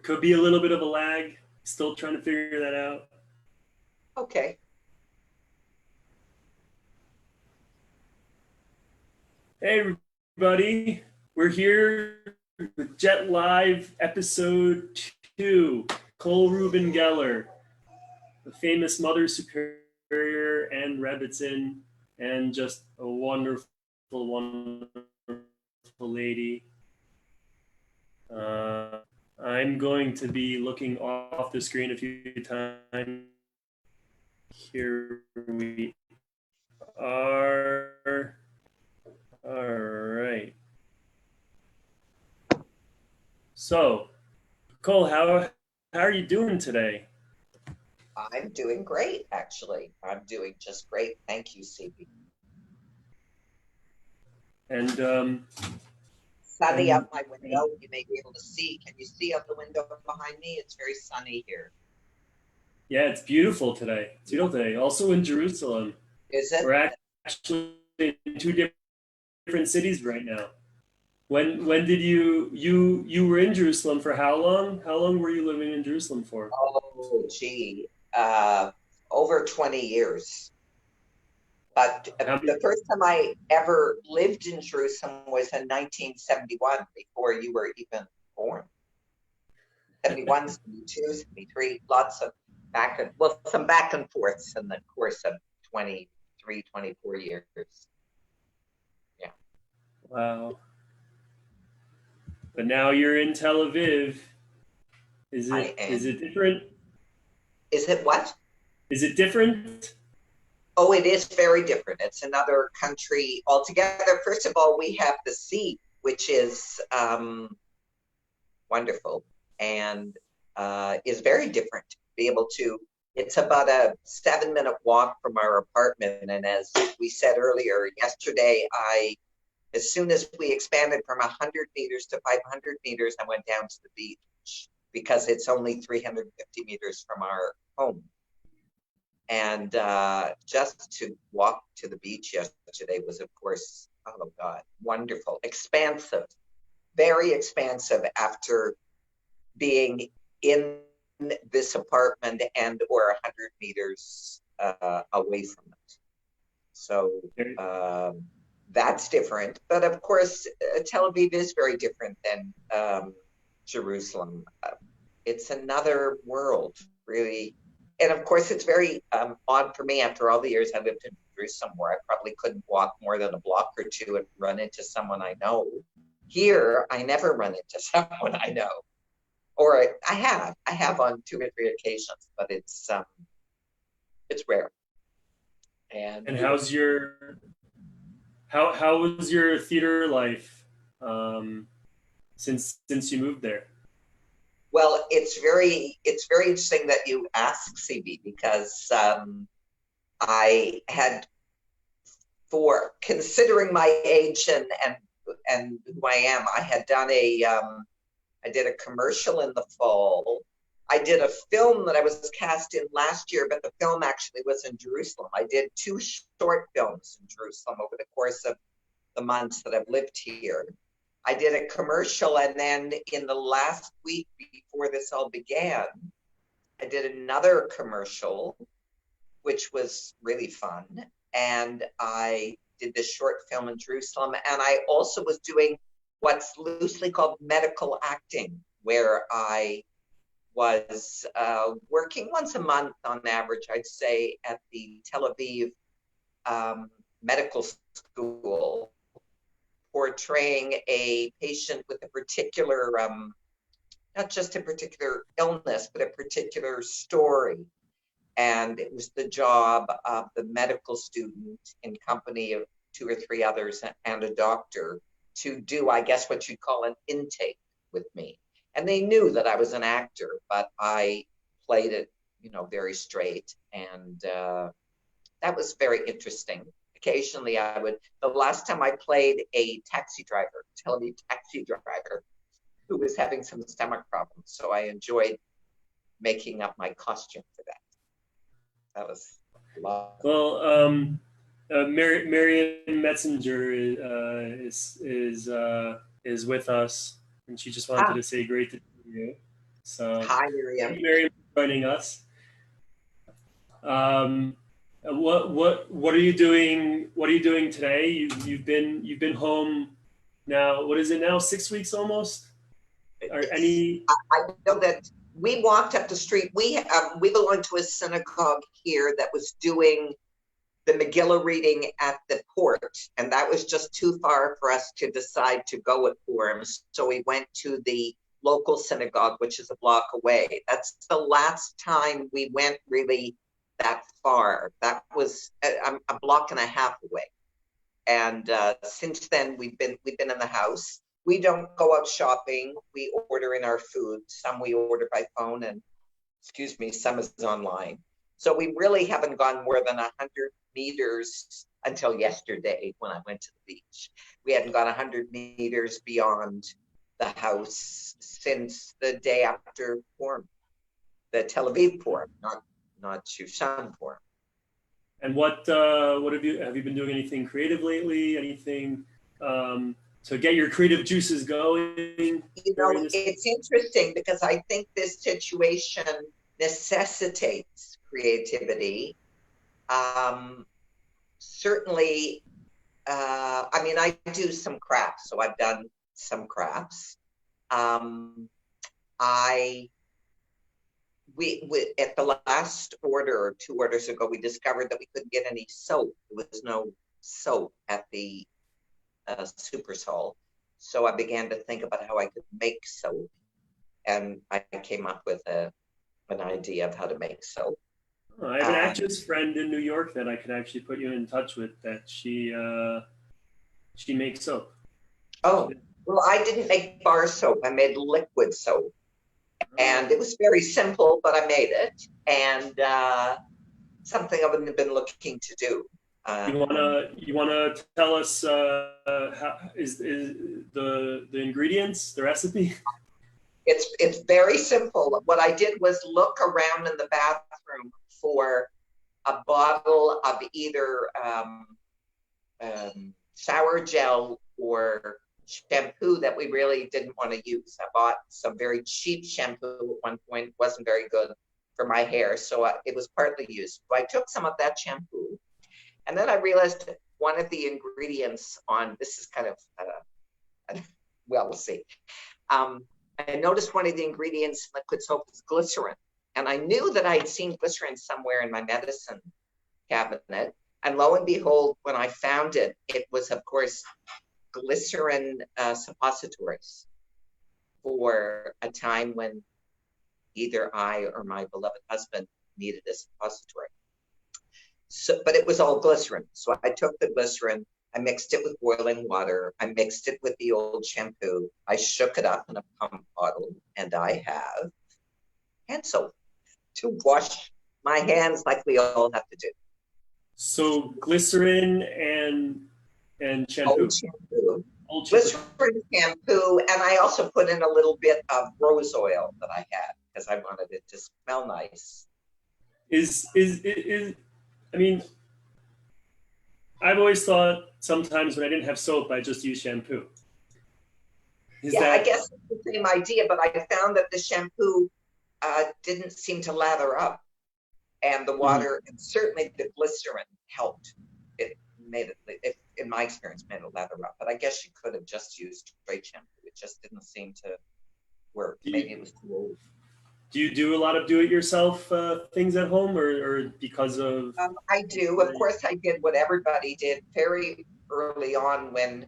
could be a little bit of a lag. Still trying to figure that out. Okay. Hey, everybody. We're here with Jet Live episode 2. Cole Ruben Geller, the famous Mother Superior and Rebbitzin, and just a wonderful, wonderful lady. I'm going to be looking off the screen a few times. Here we are. All right. So, Cole, how are you doing today? I'm doing great, actually. I'm doing just great. Thank you, CB. And Sunny and out my window. You may be able to see. Can you see out the window behind me? It's very sunny here. yeah, it's beautiful today. It's beautiful today. Also in Jerusalem, Is it? we're actually in two different cities right now. When did you were in Jerusalem for how long? How long were you living in Jerusalem for? Oh, gee. Over 20 years. But How, the first time I ever lived in Jerusalem was in 1971, before you were even born. 71, 72, 73, lots of some back and forths in the course of 23, 24 years. Yeah. wow. But now you're in Tel Aviv. Is I it am. different? Is it what? Is it different? Oh, it is very different. It's another country altogether. First of all, we have the sea, which is wonderful and is very different. Be able to, it's about a 7-minute walk from our apartment. And as we said earlier, yesterday, as soon as we expanded from 100 meters to 500 meters, I went down to the beach because it's only 350 meters from our home. And just to walk to the beach yesterday was, of course, oh God, wonderful, expansive, very expansive after being in this apartment and or 100 meters away from it. So that's different. But of course, Tel Aviv is very different than Jerusalem. It's another world, really. And of course, it's very odd for me after all the years I lived in Jerusalem, where I probably couldn't walk more than a block or two and run into someone I know. Here, I never run into someone I know. Or I have on 2 or 3 occasions, but it's rare. And And how was your theater life since you moved there? well, it's very interesting that you ask, CB, because I had, for considering my age and who I am, I had done I did a commercial in the fall. I did a film that I was cast in last year, but the film actually was in Jerusalem. I did 2 short films in Jerusalem over the course of the months that I've lived here. I did a commercial, and then in the last week before this all began, I did another commercial, which was really fun. And I did this short film in Jerusalem. And I also was doing what's loosely called medical acting, where I was working once a month on average, I'd say, at the Tel Aviv Medical School, portraying a patient with a particular, not just a particular illness, but a particular story. And it was the job of the medical student in company of 2 or 3 others and a doctor to do, I guess, what you'd call an intake with me. And they knew that I was an actor, but I played it, very straight. And that was very interesting. Occasionally the last time I played a taxi driver, Tel Aviv taxi driver, who was having some stomach problems. So I enjoyed making up my costume for that. That was a lot. Well, Marian Metzinger is with us, and she just wanted Ah, to say great to see you. So Hi, thank Miriam. you, Mary, for joining us. Um, what are you doing? What are you doing today? You've been home now. What is it now? 6 weeks almost. Are It's, any? I know that we walked up the street. We belong to a synagogue here that was doing the Megillah reading at the port, and that was just too far for us to decide to go at Purim. So we went to the local synagogue, which is a block away. That's the last time we went really that far. That was a block and a half away. And since then, we've been in the house. We don't go out shopping. We order in our food. Some we order by phone, and excuse me, some is online. So we really haven't gone more than 100 meters until yesterday when I went to the beach. We hadn't gone 100 meters beyond the house since the day after Purim, the Tel Aviv Purim, not Shushan Purim. And what have you been doing anything creative lately? Anything to get your creative juices going You during know, this? it's interesting because I think this situation necessitates creativity. Um, Certainly, I mean, I do some crafts, so I've done some crafts. Um, I we at the last order or 2 orders ago, we discovered that we couldn't get any soap. There was no soap at the super sol. So I began to think about how I could make soap, and I came up with an idea of how to make soap. Oh, I have an Um, actress friend in New York that I could actually put you in touch with. That she makes soap. oh, well, I didn't make bar soap. I made liquid soap, and Oh. it was very simple, but I made it, and something I've been looking to do. You wanna tell us how is the ingredients, the recipe? It's very simple. What I did was look around in the bathroom for a bottle of either shower gel or shampoo that we really didn't want to use. I bought some very cheap shampoo at one point, wasn't very good for my hair, so it was partly used. So I took some of that shampoo, and then I realized one of the ingredients on this is kind of well, we'll see. Um, I noticed one of the ingredients in liquid soap is glycerin, and I knew that I'd seen glycerin somewhere in my medicine cabinet. And lo and behold, when I found it, it was, of course, glycerin suppositories for a time when either I or my beloved husband needed a suppository. So, but it was all glycerin. So I took the glycerin, I mixed it with boiling water, I mixed it with the old shampoo, I shook it up in a pump bottle, and I have hand soap to wash my hands like we all have to do. So glycerin and Old shampoo. shampoo, Old shampoo. glycerin shampoo, and I also put in a little bit of rose oil that I had because I wanted it to smell nice. Is I mean, I've always thought sometimes when I didn't have soap, I just use shampoo. Is Yeah, I that guess it's the same idea, but I found that the shampoo didn't seem to lather up, and the Mhm. water, and certainly the glycerin helped. It made it, in my experience, made it lather up. But I guess you could have just used straight shampoo. It just didn't seem to work. do Maybe you it was too old. do you do a lot of do-it-yourself things at home, or because of I do. Of course, I did what everybody did very early on when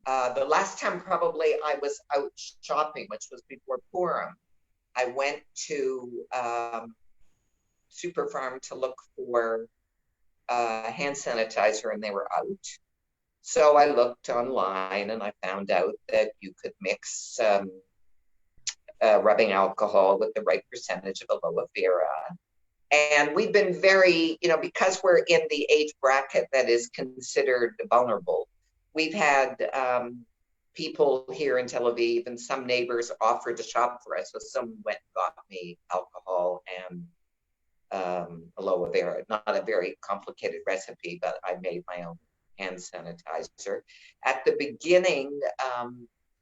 the last time probably I was out shopping, which was before Purim. I went to Super Farm to look for hand sanitizer, and they were out. So I looked online and I found out that you could mix rubbing alcohol with the right percentage of aloe vera. And we've been very, because we're in the age bracket that is considered vulnerable, we've had people here in Tel Aviv and some neighbors offered to shop for us. So someone went and got me alcohol and aloe vera. Not a very complicated recipe, but I made my own hand sanitizer. At the beginning,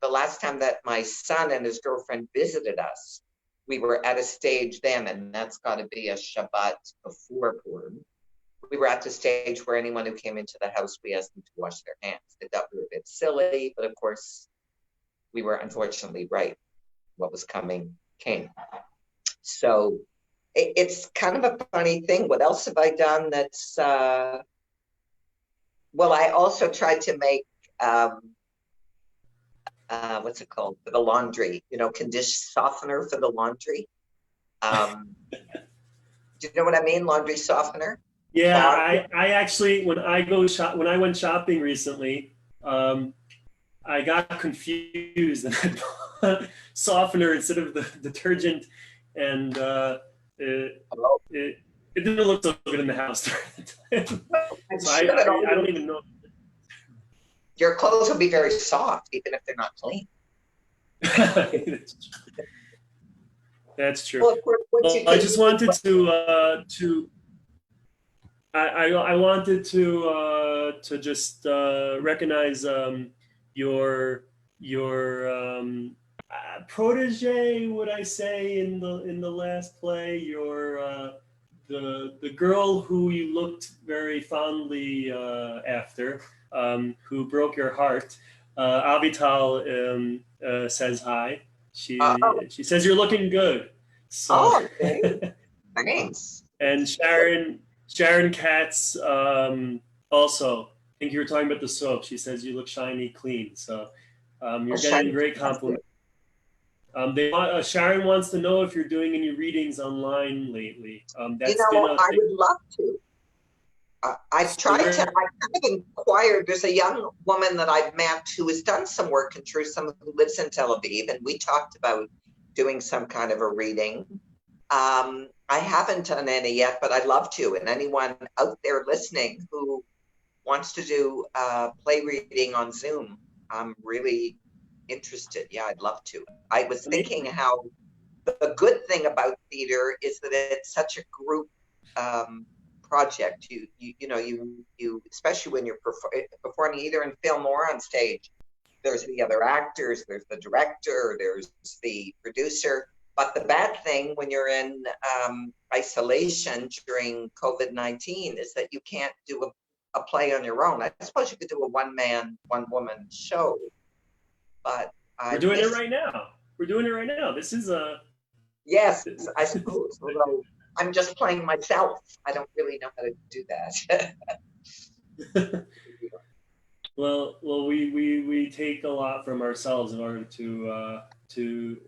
the last time that my son and his girlfriend visited us, we were at a stage then, and that's got to be a Shabbat before Purim. We were at the stage where anyone who came into the house, we asked them to wash their hands. They thought we were a bit silly, but of course, we were unfortunately right. What was coming came. So it's kind of a funny thing. What else have I done that's, well, I also tried to make, what's it called, for the laundry, condition softener for the laundry. Do you know what I mean? Laundry softener. Yeah, Bar. I actually when I went shopping recently, I got confused and I bought softener instead of the detergent, and it didn't look so good in the house. So I don't even know. Your clothes will be very soft, even if they're not clean. That's true. Well, of course, I just wanted to I wanted to just recognize your protege. Would I say in the last play, your the girl who you looked very fondly after, who broke your heart. Avital says hi. She says you're looking good. So. Okay. Thanks. And Sharon Katz also. I think you were talking about the soap. She says you look shiny, clean. So you're getting great compliments. Sharon wants to know if you're doing any readings online lately. That's I would love to. I've tried to. I kind of inquired. There's a young woman that I've met who has done some work in Jerusalem, who lives in Tel Aviv, and we talked about doing some kind of a reading. I haven't done any yet, but I'd love to. And anyone out there listening who wants to do play reading on Zoom, I'm really interested. Yeah, I'd love to. I was thinking how the good thing about theater is that it's such a group project. You especially when you're performing either in film or on stage. There's the other actors, there's the director, there's the producer. But the bad thing when you're in isolation during COVID-19 is that you can't do a play on your own. I suppose you could do a one-man, one-woman show, but we're doing it right now. We're doing it right now. This is a yes, I suppose. Although I'm just playing myself. I don't really know how to do that. Well, we take a lot from ourselves in order to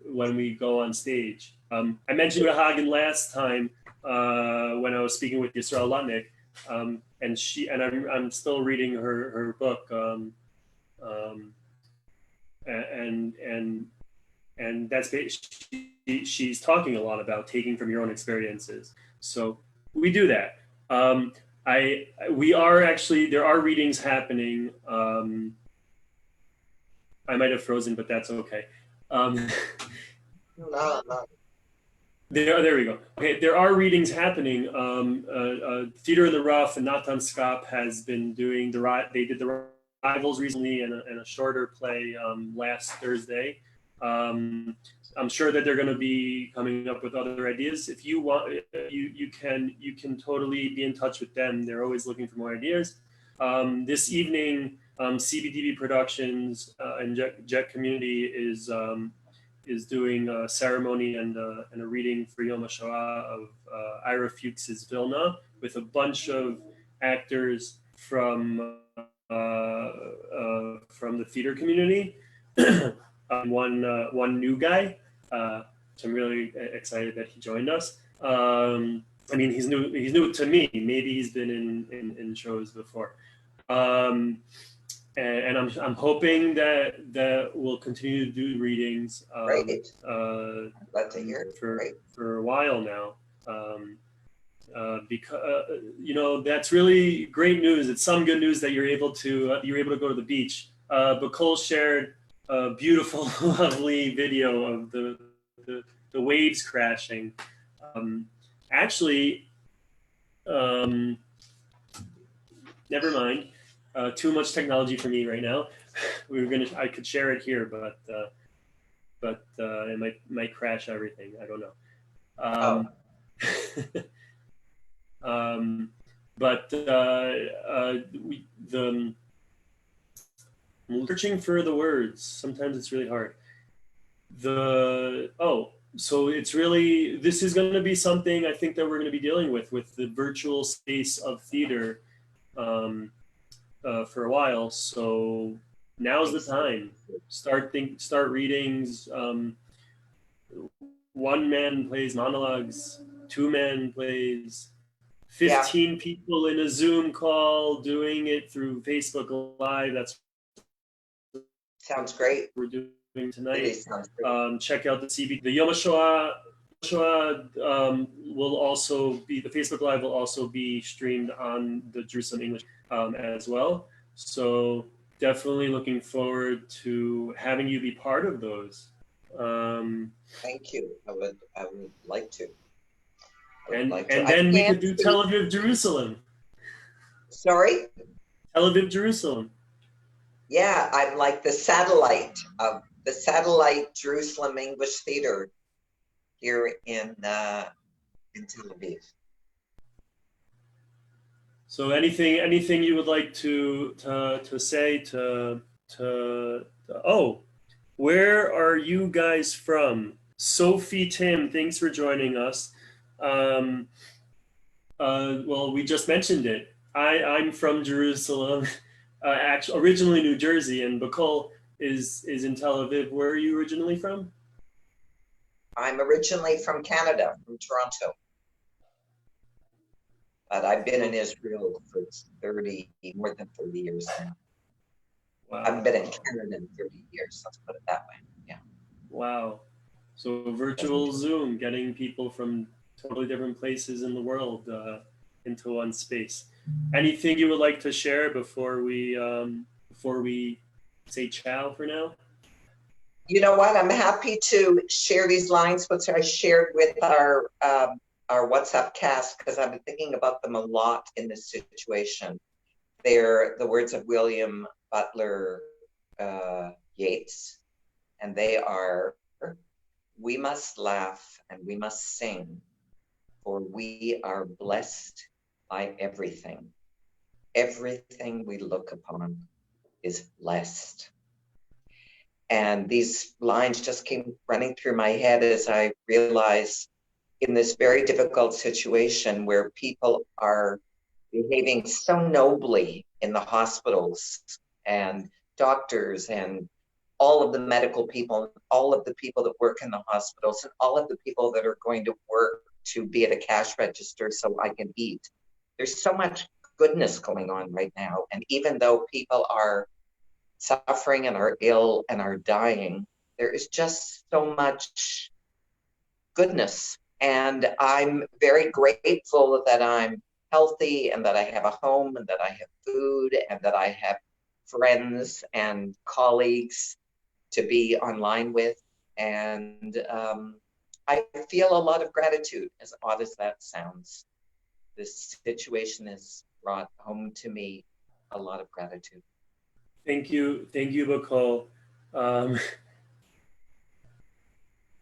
when we go on stage. I mentioned with Hagen last time when I was speaking with Yisrael Lutnick, and I'm still reading her book, and that's she's talking a lot about taking from your own experiences. So we do that. We are actually, there are readings happening. I might have frozen, but that's okay. There we go. Okay, there are readings happening. Theater in the Rough and Natan Skop has been doing they did the Rivals recently and a shorter play last Thursday. I'm sure that they're going to be coming up with other ideas. If you want, you can totally be in touch with them. They're always looking for more ideas. This evening, CBDB Productions and Jet Community is doing a ceremony and a reading for Yom HaShoah of Ira Fuchs's Vilna with a bunch of actors from the theater community. One new guy, which I'm really excited that he joined us. I mean, he's new to me. Maybe he's been in shows before, and I'm hoping that we'll continue to do readings. Great. Glad to hear. For a while now. Because that's really great news. It's some good news that you're able to go to the beach. Bakol shared a beautiful, lovely video of the waves crashing. Actually, never mind. Too much technology for me right now. I could share it here, but but it might crash everything. I don't know. Oh, But I'm searching for the words. Sometimes it's really hard. So it's really, this is going to be something I think that we're going to be dealing with the virtual space of theater for a while. So now's the time. Start readings. One man plays monologues. Two man plays. yeah, 15 people in a Zoom call doing it through Facebook Live. That's sounds great. what we're doing Really tonight. sounds great. Check out the CB. The Yom HaShoah will also be, the Facebook Live will also be streamed on the Jerusalem English as well. So definitely looking forward to having you be part of those. Thank you. I would like to. And then we could do Tel Aviv, Jerusalem. Sorry? Tel Aviv, Jerusalem. Yeah, I'm like the satellite Jerusalem English Theater here in Tel Aviv. So anything you would like to say oh, where are you guys from? Sophie Tim, thanks for joining us. Well, we just mentioned it. I'm from Jerusalem, actually originally New Jersey, and Bakol is in Tel Aviv. Where are you originally from? I'm originally from Canada, from Toronto. But I've been in Israel for more than 30 years now. Wow. I've been in Canada in 30 years, let's put it that way. Yeah. Wow. So virtual Zoom, getting people from totally different places in the world into one space. Anything you would like to share before we say ciao for now? You know what? I'm happy to share these lines, which I shared with our WhatsApp cast, because I've been thinking about them a lot in this situation. They're the words of William Butler Yeats, and they are, "We must laugh and we must sing, for we are blessed by everything. Everything we look upon is blessed." And these lines just came running through my head as I realized in this very difficult situation where people are behaving so nobly in the hospitals, and doctors and all of the medical people, all of the people that work in the hospitals, and all of the people that are going to work to be at a cash register so I can eat. There's so much goodness going on right now. And even though people are suffering and are ill and are dying, there is just so much goodness. And I'm very grateful that I'm healthy and that I have a home and that I have food and that I have friends and colleagues to be online with. And I feel a lot of gratitude, as odd as that sounds. This situation has brought home to me a lot of gratitude. Thank you, Bakol.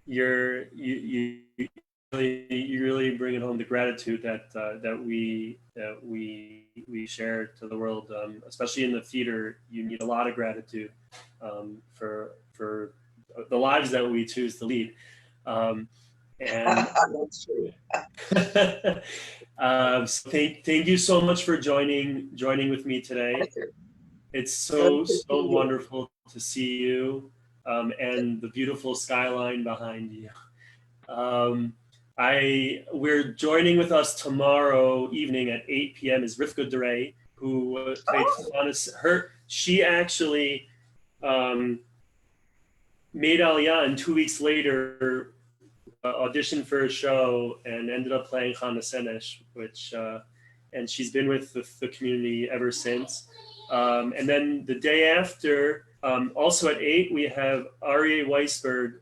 You really bring it home, the gratitude that we share to the world, especially in the theater. You need a lot of gratitude for the lives that we choose to lead, and That's true. so thank you so much for joining with me today. It's so wonderful to see you, and the beautiful skyline behind you. We're joining with us tomorrow evening at 8 p.m. is Rivka Durey, who played she actually made Aliyah, and 2 weeks later auditioned for a show and ended up playing Chana Senesh, which and she's been with the community ever since. And then the day after, also at 8, we have Aryeh Weisberg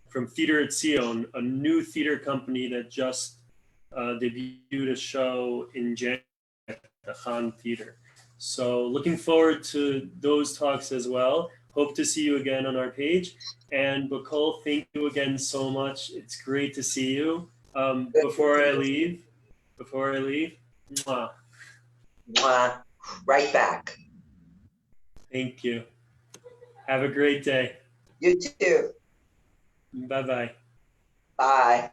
from Theater at Zion, a new theater company that just debuted a show in January at the Khan Theater. So looking forward to those talks as well. Hope to see you again on our page. And Bakol, thank you again so much. It's great to see you. Before I leave, mwah, Mwah. Right back. thank you. Have a great day. You too. Bye-bye. Bye.